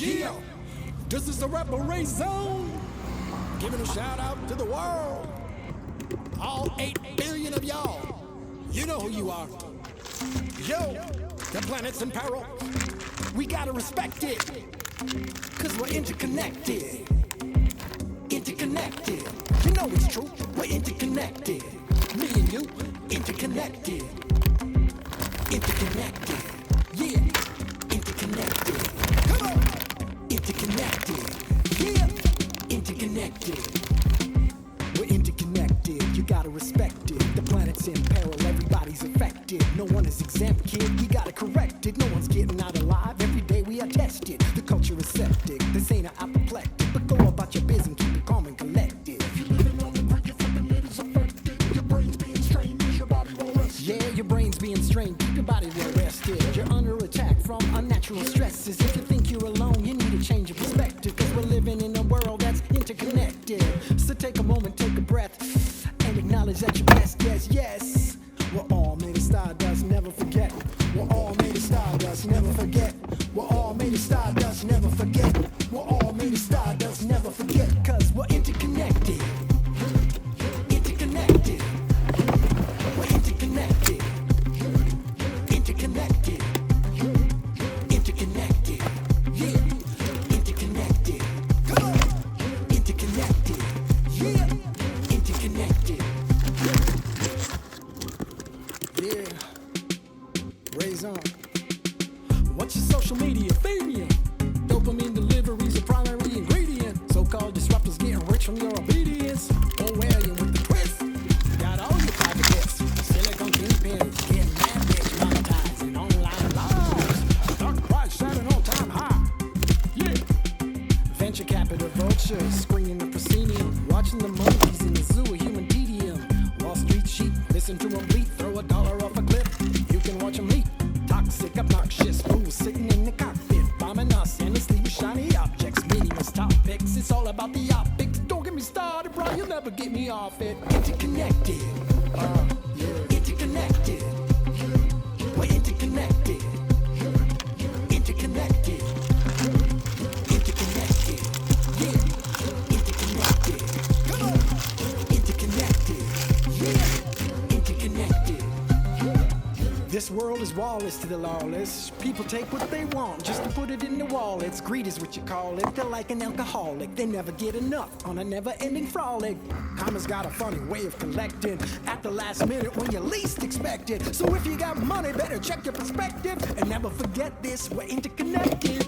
Yeah, this is the Reparate Zone. Giving a shout out to the world. All 8 billion of y'all. You know who you are. Yo, the planet's in peril. We gotta respect it. Cause we're interconnected. Interconnected. You know it's true. We're interconnected. Me and you, interconnected. Interconnected. Yeah, interconnected. Come on. Interconnected. Yeah, interconnected. We're interconnected. You gotta respect it. The planet's in peril. Everybody's affected. No one is exempt, kid. You gotta correct it. No one's getting out alive. Every day we are tested. The culture is septic. This ain't an apoplectic. But go about your business and keep it calm and collected. If you're living on the brink, your fundament is affected. Your brain's being strained. Your body will rest. Yeah, your brain's being strained. Keep your body well rested. You're under attack from unnatural stresses. If you think you're alone, you need to change your perspective. Cause we're living in a world that's interconnected. So take a moment, take a breath, and acknowledge that you're blessed. Yes, yes. We're all made of stardust, never forget. We're all made of stardust, never forget. We're all made of stardust, never forget. We're all made of stardust, never forget. Cause we're interconnected. Interconnected. We're interconnected. Interconnected. Interconnected. Yeah. Interconnected. Come on. Interconnected. Yeah. Interconnected. Yeah. Raise on. What's your social media? Fabian. Dopamine delivery is a primary ingredient. So-called disruptors getting rich from your obedience. Orwellian with the twist. Got all your private bits. Silicon kingpins getting mad bitch monetizing online lives. Stock price at an all-time high. Yeah. Venture capital vultures screening the proscenium. Watching the monkeys in the zoo of human tedium. Wall Street sheep, listen to them bleat. Throw $1 off a clip. You can watch them leap. Toxic, obnoxious fools sitting in the cockpit, bombing us endlessly with shiny objects, meaningless topics. It's all about the optics. Don't get me started, bro. You'll never get me off it. Interconnected. Yeah. Interconnected. We're interconnected. Interconnected. Interconnected. Yeah. Interconnected. Come on. Interconnected. Yeah. Interconnected. This world is lawless to the lawless. People take what they want just to put it in their wallets. Greed is what you call it. They're like an alcoholic. They never get enough on a never-ending frolic. Karma's got a funny way of collecting at the last minute when you least expect it. So if you got money, better check your perspective and never forget this. We're interconnected.